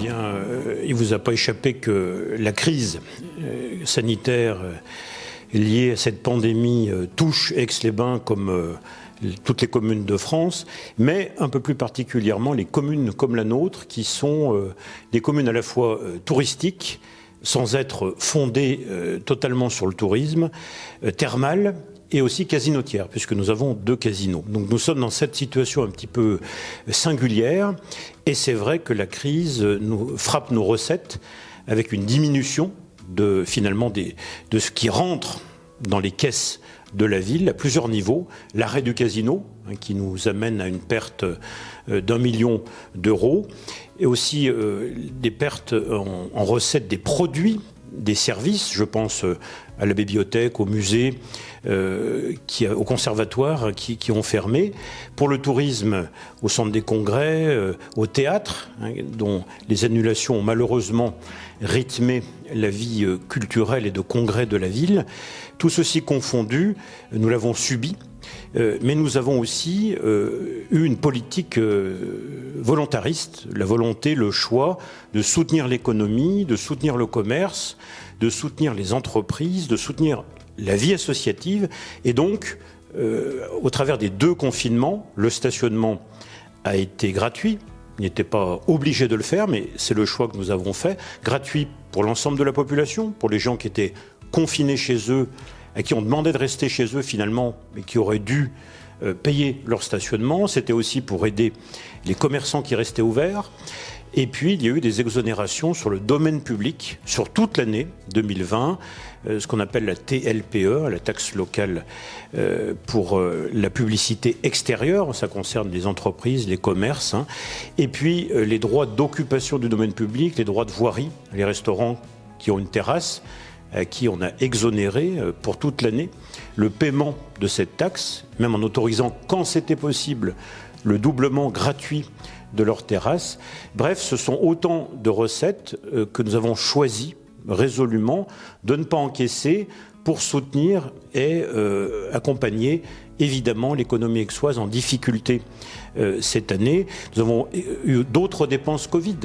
bien, il ne vous a pas échappé que la crise sanitaire liée à cette pandémie touche Aix-les-Bains comme toutes les communes de France, mais un peu plus particulièrement les communes comme la nôtre, qui sont des communes à la fois touristiques, sans être fondées totalement sur le tourisme, thermales, et aussi casinotière, puisque nous avons 2 casinos. Donc nous sommes dans cette situation un petit peu singulière, et c'est vrai que la crise nous frappe nos recettes avec une diminution de ce qui rentre dans les caisses de la ville à plusieurs niveaux. L'arrêt du casino, qui nous amène à une perte d'1 million d'euros, et aussi des pertes en recettes des produits, des services, je pense à la bibliothèque, au musée, au conservatoire qui ont fermé. Pour le tourisme, au centre des congrès, au théâtre, dont les annulations ont malheureusement rythmé la vie culturelle et de congrès de la ville. Tout ceci confondu, nous l'avons subi. Mais nous avons aussi eu une politique volontariste, la volonté, le choix de soutenir l'économie, de soutenir le commerce, de soutenir les entreprises, de soutenir la vie associative. Et donc, au travers des 2 confinements, le stationnement a été gratuit. Il n'était pas obligé de le faire, mais c'est le choix que nous avons fait. Gratuit pour l'ensemble de la population, pour les gens qui étaient confinés chez eux, à qui on demandait de rester chez eux finalement, mais qui auraient dû payer leur stationnement. C'était aussi pour aider les commerçants qui restaient ouverts. Et puis, il y a eu des exonérations sur le domaine public sur toute l'année 2020, ce qu'on appelle la TLPE, la taxe locale pour la publicité extérieure. Ça concerne les entreprises, les commerces. Et puis, les droits d'occupation du domaine public, les droits de voirie, les restaurants qui ont une terrasse, à qui on a exonéré pour toute l'année le paiement de cette taxe, même en autorisant, quand c'était possible, le doublement gratuit de leur terrasse. Bref, ce sont autant de recettes que nous avons choisi résolument de ne pas encaisser pour soutenir et accompagner évidemment l'économie aixoise en difficulté cette année. Nous avons eu d'autres dépenses Covid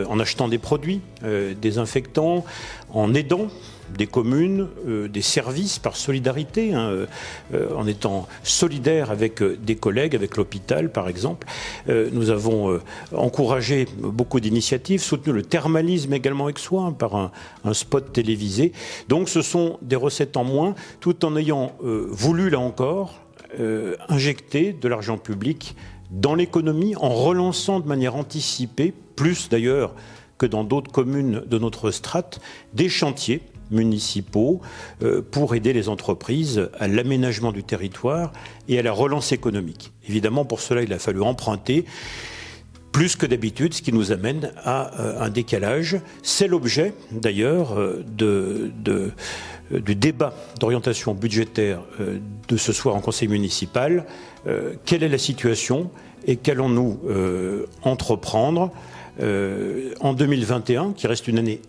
en achetant des produits désinfectants, en aidant des communes, des services par solidarité, en étant solidaires avec des collègues, avec l'hôpital par exemple. Nous avons encouragé beaucoup d'initiatives, soutenu le thermalisme également aixois par un spot télévisé. Donc ce sont des recettes en moins, tout en ayant voulu là encore injecter de l'argent public dans l'économie, en relançant de manière anticipée, plus d'ailleurs que dans d'autres communes de notre strate, des chantiers municipaux pour aider les entreprises à l'aménagement du territoire et à la relance économique. Évidemment, pour cela, il a fallu emprunter plus que d'habitude, ce qui nous amène à un décalage. C'est l'objet, d'ailleurs, du débat d'orientation budgétaire de ce soir en conseil municipal. Quelle est la situation et qu'allons-nous entreprendre en 2021, qui reste une année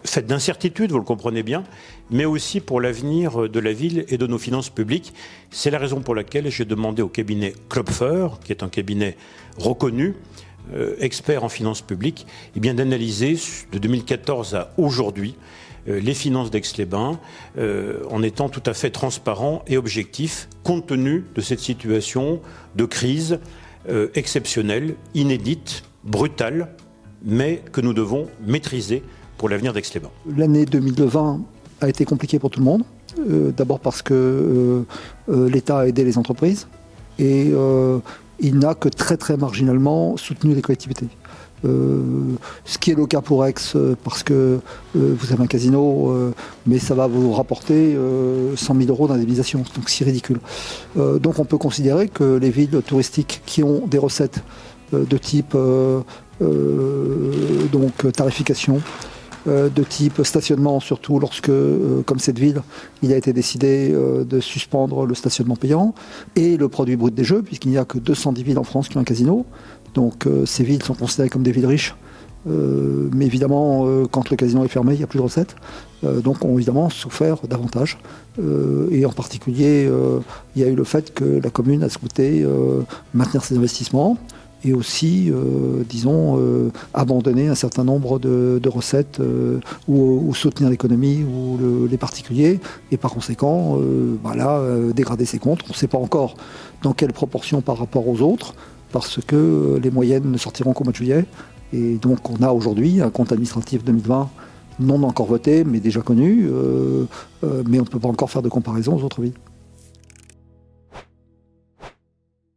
faite d'incertitudes, vous le comprenez bien, mais aussi pour l'avenir de la ville et de nos finances publiques. C'est la raison pour laquelle j'ai demandé au cabinet Klopfer, qui est un cabinet reconnu, expert en finances publiques, d'analyser de 2014 à aujourd'hui les finances d'Aix-les-Bains en étant tout à fait transparent et objectif, compte tenu de cette situation de crise exceptionnelle, inédite, brutale, mais que nous devons maîtriser pour l'avenir d'Aix-les-Bains. L'année 2020 a été compliquée pour tout le monde. D'abord parce que l'État a aidé les entreprises et il n'a que très très marginalement soutenu les collectivités. Ce qui est le cas pour Aix parce que vous avez un casino, mais ça va vous rapporter 100 000 euros d'indemnisation, donc c'est ridicule. Donc on peut considérer que les villes touristiques qui ont des recettes de type tarification, de type stationnement, surtout lorsque, comme cette ville, il a été décidé de suspendre le stationnement payant et le produit brut des jeux, puisqu'il n'y a que 210 villes en France qui ont un casino. Donc ces villes sont considérées comme des villes riches. Mais évidemment, quand le casino est fermé, il n'y a plus de recettes. Donc ont évidemment souffert davantage. Et en particulier, il y a eu le fait que la commune a souhaité maintenir ses investissements. et aussi, abandonner un certain nombre de recettes ou soutenir l'économie ou les particuliers, et par conséquent, dégrader ses comptes. On ne sait pas encore dans quelle proportion par rapport aux autres, parce que les moyennes ne sortiront qu'au mois de juillet. Et donc on a aujourd'hui un compte administratif 2020 non encore voté, mais déjà connu, mais on ne peut pas encore faire de comparaison aux autres vies.